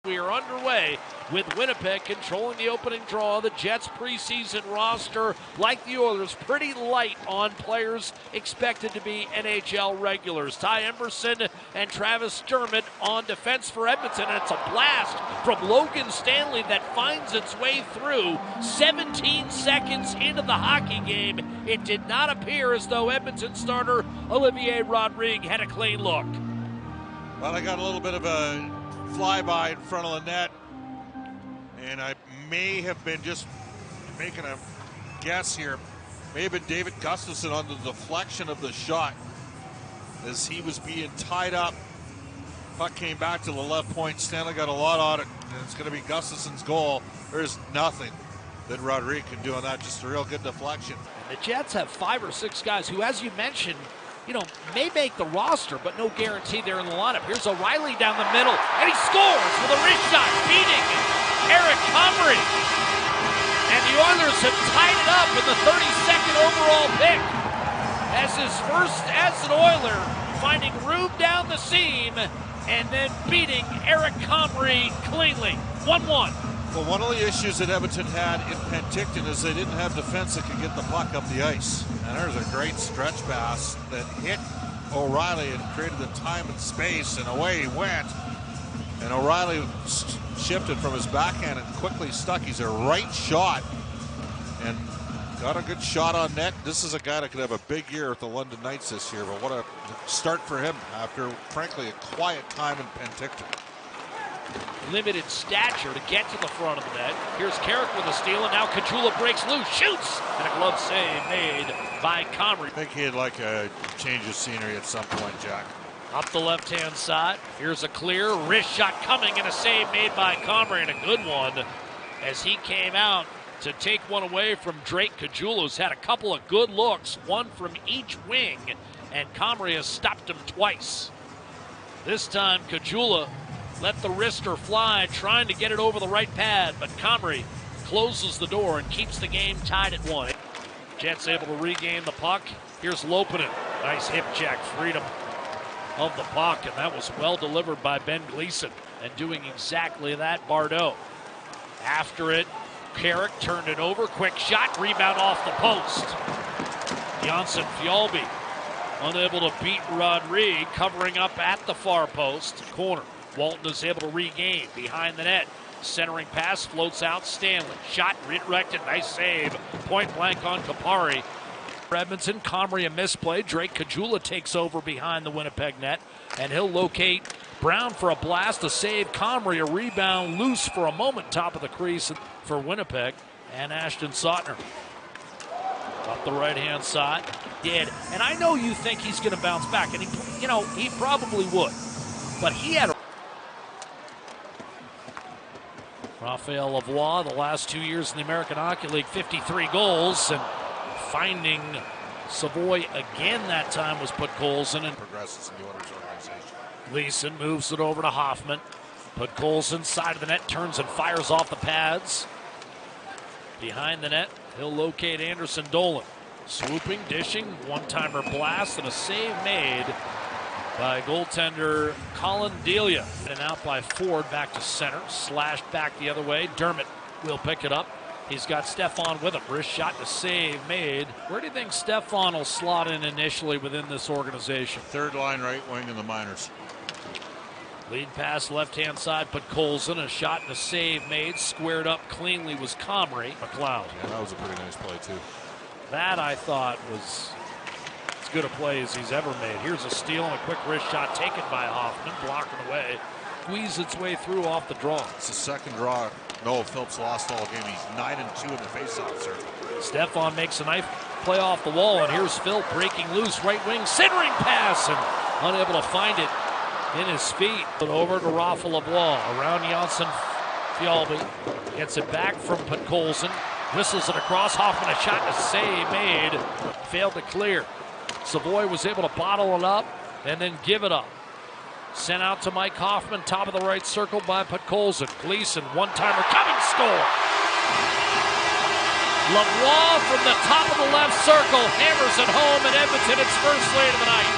We are underway with Winnipeg controlling the opening draw. The Jets preseason roster, like the Oilers, pretty light on players expected to be NHL regulars. Ty Emberson and Travis Dermott on defense for Edmonton, and it's a blast from Logan Stanley that finds its way through 17 seconds into the hockey game. It did not appear as though Edmonton starter Olivier Rodrigue had a clean look. Well, I got a little bit of a flyby in front of the net, and I may have been just making a guess here. May have been David Gustafsson on the deflection of the shot as he was being tied up. Puck came back to the left point. Stanley got a lot on it, and it's going to be Gustafsson's goal. There's nothing that Rodrigue can do on that. Just a real good deflection. And the Jets have 5 or 6 guys who, as you mentioned, may make the roster, but no guarantee they're in the lineup. Here's O'Reilly down the middle, and he scores with a wrist shot, beating Eric Comrie. And the Oilers have tied it up in the 32nd overall pick. As his first as an Oiler, finding room down the seam, and then beating Eric Comrie cleanly. 1-1. Well, one of the issues that Edmonton had in Penticton is they didn't have defense that could get the puck up the ice. And there's a great stretch pass that hit O'Reilly and created the time and space, and away he went. And O'Reilly shifted from his backhand and quickly stuck. He's a right shot and got a good shot on net. This is a guy that could have a big year with the London Knights this year, but what a start for him after, frankly, a quiet time in Penticton. Limited stature to get to the front of the net. Here's Carrick with a steal, and now Caggiula breaks loose, shoots, and a glove save made by Comrie. I think he'd like a change of scenery at some point, Jack. Up the left-hand side, here's a clear wrist shot coming, and a save made by Comrie, and a good one as he came out to take one away from Drake Caggiula, who's had a couple of good looks, one from each wing, and Comrie has stopped him twice. This time, Caggiula let the wrister fly, trying to get it over the right pad, but Comrie closes the door and keeps the game tied at 1. Jets able to regain the puck. Here's Lopinen. Nice hip check, freedom of the puck, and that was well delivered by Ben Gleason. And doing exactly that, Bardot. After it, Carrick turned it over, quick shot, rebound off the post. Janssen Fjallby unable to beat Rodrigue, covering up at the far post corner. Walton is able to regain behind the net. Centering pass floats out Stanley. Shot redirected. Nice save. Point blank on Kapari. For Edmonton, Comrie a misplay. Drake Caggiula takes over behind the Winnipeg net, and he'll locate Brown for a blast, a save. Comrie a rebound loose for a moment, top of the crease for Winnipeg. And Ashton Sautner up the right-hand side. Did. And I know you think he's going to bounce back, and he probably would. But he had a Raphael Lavoie, the last 2 years in the American Hockey League, 53 goals, and finding Savoy again that time was Podkolzin. And progresses in the Oilers organization. Gleason moves it over to Hoffman. Podkolzin, side of the net, turns and fires off the pads. Behind the net, he'll locate Anderson Dolan. Swooping, dishing, one-timer blast, and a save made by goaltender Colin Delia. And out by Ford back to center. Slashed back the other way. Dermott will pick it up. He's got Stefan with him. Wrist shot to save made. Where do you think Stefan will slot in initially within this organization? Third line right wing in the minors. Lead pass left-hand side, Podkolzin. A shot and a save made. Squared up cleanly was Comrie. McLeod. Yeah, that was a pretty nice play too. That, I thought, was as good a play as he's ever made. Here's a steal and a quick wrist shot taken by Hoffman, blocking away. Squeezed its way through off the draw. It's the second draw. Noah Phillips lost all game. He's 9-2 in the faceoff circle. Stefan makes a nice play off the wall, and here's Phil breaking loose, right wing, centering pass, and unable to find it in his feet. But over to Rafa Lavoie, around Janssen Fjallby, gets it back from Podkolzin, whistles it across. Hoffman, a shot and a save made, failed to clear. Savoy was able to bottle it up and then give it up. Sent out to Mike Hoffman, top of the right circle by Podkolzin. Gleason, one-timer, coming, score! Lavoie from the top of the left circle hammers it home, and Edmonton its first lead of the night.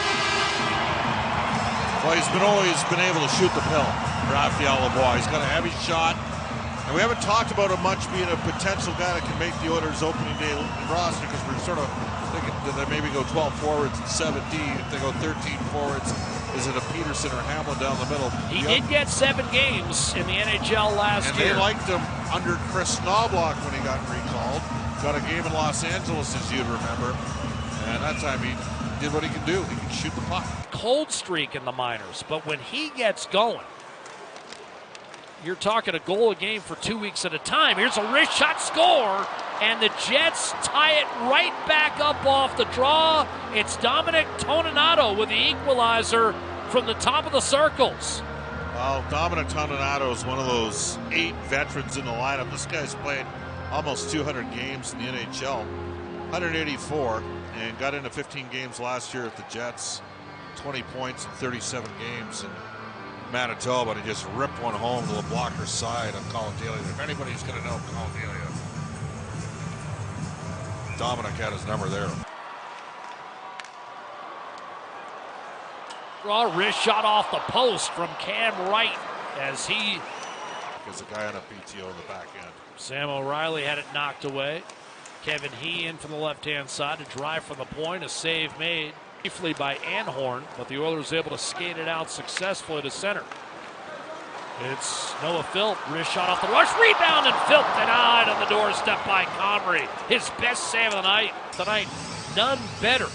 Well, he's always been able to shoot the pill, Raphael Lavoie. He's got a heavy shot. And we haven't talked about him much being a potential guy that can make the Oilers opening day roster, because we're sort of thinking that they maybe go 12 forwards and 7 D. If they go 13 forwards, is it a Peterson or Hamlin down the middle? He did get 7 games in the NHL last year. And they liked him under Chris Knobloch when he got recalled. Got a game in Los Angeles, as you'd remember. And that time he did what he can do. He can shoot the puck. Cold streak in the minors, but when he gets going, you're talking a goal a game for 2 weeks at a time. Here's a wrist shot, score, and the Jets tie it right back up off the draw. It's Dominic Toninato with the equalizer from the top of the circles. Well, Dominic Toninato is one of those 8 veterans in the lineup. This guy's played almost 200 games in the NHL, 184, and got into 15 games last year at the Jets, 20 points in 37 games. And Manitoba, and he just ripped one home to the blocker's side on Colin Daly. If anybody's going to know Colin Daly, Dominic had his number there. Draw, wrist shot off the post from Cam Wright as he... There's a guy on a PTO in the back end. Sam O'Reilly had it knocked away. Kevin He in from the left-hand side to drive from the point, a save made briefly by Anhorn, but the Oilers able to skate it out successfully to center. It's Noah Philp, wrist shot off the rush, rebound, and Philp denied on the doorstep by Comrie. His best save of the night tonight. None better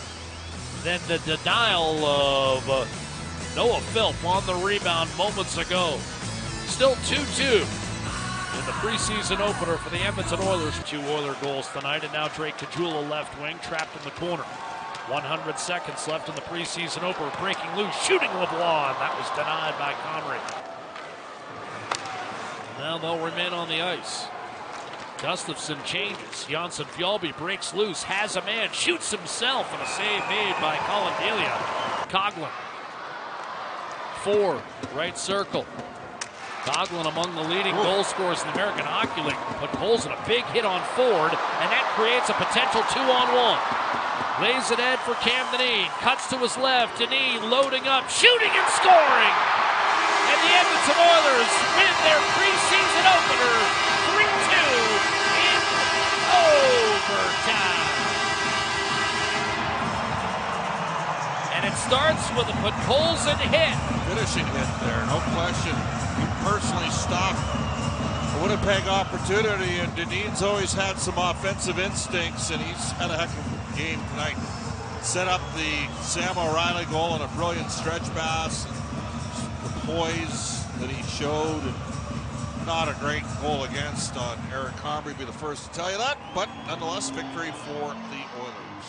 than the denial of Noah Philp on the rebound moments ago. Still 2-2 in the preseason opener for the Edmonton Oilers. 2 Oiler goals tonight, and now Drake Caggiula left wing, trapped in the corner. 100 seconds left in the preseason opener, breaking loose, shooting LeBlanc. That was denied by Comrie. Now they'll remain on the ice. Gustafsson changes. Janssen Fjallby breaks loose, has a man, shoots himself, and a save made by Colin Delia. Coughlin. 4, right circle. Coughlin among the leading goal scorers in the American Hockey League. Put goals in a big hit on Ford, and that creates a potential 2-on-1. Lays it ahead for Cam Dineen. Cuts to his left. Dineen loading up, shooting and scoring. And the Edmonton Oilers win their preseason opener 3-2 in overtime. And it starts with a Podkolzin hit. Finishing hit there, no question. He personally stopped a Winnipeg opportunity, and Dineen's always had some offensive instincts, and he's had a heck of a game tonight. Set up the Sam O'Reilly goal on a brilliant stretch pass, and the poise that he showed, and not a great goal against on Eric Comrie, be the first to tell you that, but nonetheless, victory for the Oilers.